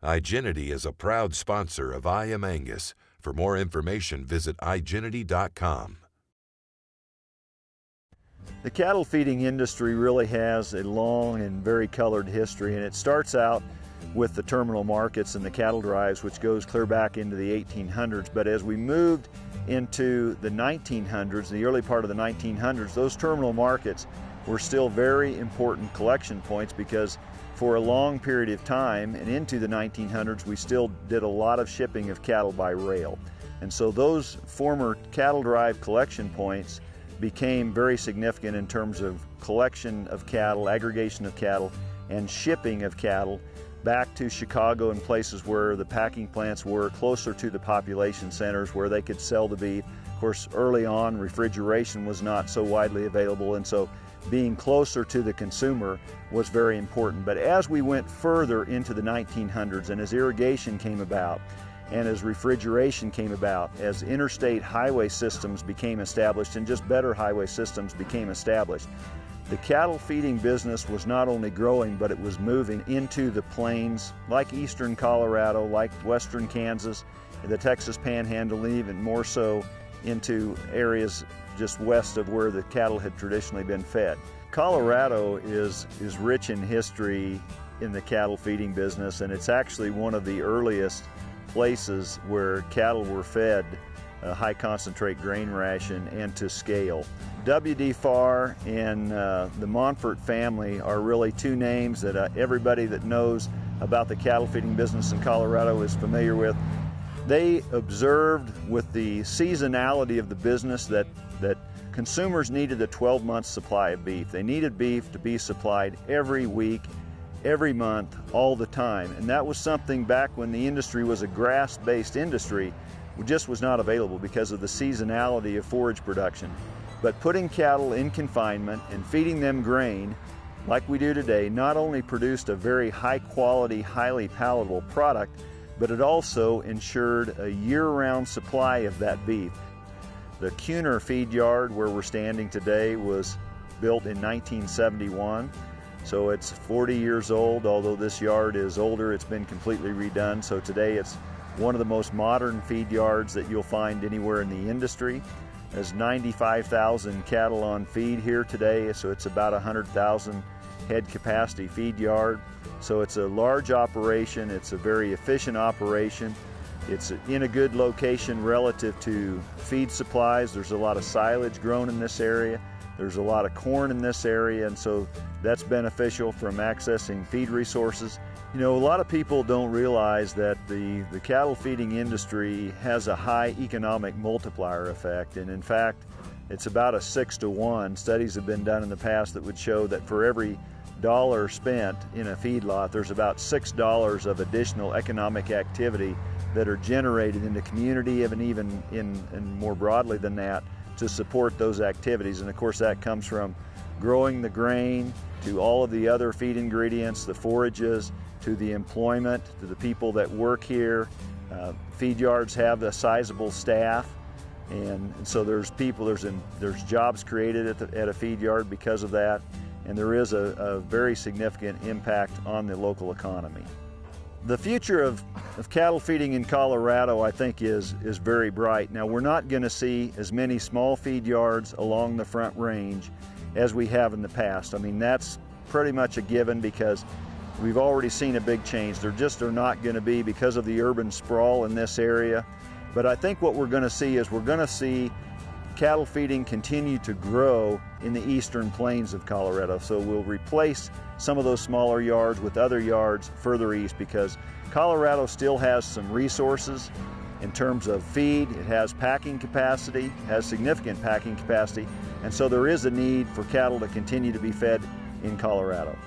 iGinity is a proud sponsor of I Am Angus. For more information, visit iGinity.com. The cattle feeding industry really has a long and very colored history, and it starts out with the terminal markets and the cattle drives, which goes clear back into the 1800s. But as we moved into the 1900s, the early part of the 1900s, those terminal markets were still very important collection points, because for a long period of time and into the 1900s, we still did a lot of shipping of cattle by rail. And so those former cattle drive collection points became very significant in terms of collection of cattle, aggregation of cattle, and shipping of cattle back to Chicago and places where the packing plants were closer to the population centers where they could sell the beef. Of course, early on, refrigeration was not so widely available, and so being closer to the consumer was very important. But as we went further into the 1900s, and as irrigation came about, and as refrigeration came about, as interstate highway systems became established and just better highway systems became established, the cattle feeding business was not only growing, but it was moving into the plains, like eastern Colorado, like western Kansas, the Texas Panhandle, and even more so into areas just west of where the cattle had traditionally been fed. Colorado is rich in history in the cattle feeding business, and it's actually one of the earliest places where cattle were fed a high concentrate grain ration and to scale. W.D. Farr and the Montfort family are really two names that everybody that knows about the cattle feeding business in Colorado is familiar with. They observed with the seasonality of the business that consumers needed a 12-month supply of beef. They needed beef to be supplied every week, every month, all the time. And that was something back when the industry was a grass-based industry, just was not available because of the seasonality of forage production. But putting cattle in confinement and feeding them grain, like we do today, not only produced a very high-quality, highly palatable product, but it also ensured a year-round supply of that beef. The Kuhner feed yard where we're standing today was built in 1971, so it's 40 years old. Although this yard is older, it's been completely redone, so today it's one of the most modern feed yards that you'll find anywhere in the industry. There's 95,000 cattle on feed here today, so it's about 100,000 head capacity feed yard. So it's a large operation, it's a very efficient operation. It's in a good location relative to feed supplies. There's a lot of silage grown in this area. There's a lot of corn in this area, and so that's beneficial from accessing feed resources. You know, a lot of people don't realize that the cattle feeding industry has a high economic multiplier effect, and in fact, it's about a 6-to-1. Studies have been done in the past that would show that for every dollar spent in a feedlot, there's about $6 of additional economic activity that are generated in the community, and even in more broadly than that, to support those activities. And of course that comes from growing the grain, to all of the other feed ingredients, the forages, to the employment, to the people that work here. Feed yards have a sizable staff, and so there's people, there's jobs created at a feed yard because of that, and there is a very significant impact on the local economy. The future of cattle feeding in Colorado, I think, is very bright. Now, we're not going to see as many small feed yards along the Front Range as we have in the past. I mean, that's pretty much a given because we've already seen a big change. There just are not going to be because of the urban sprawl in this area. But I think what we're going to see is we're going to see cattle feeding continue to grow in the eastern plains of Colorado. So we'll replace some of those smaller yards with other yards further east, because Colorado still has some resources in terms of feed. It has packing capacity, has significant packing capacity, and so there is a need for cattle to continue to be fed in Colorado.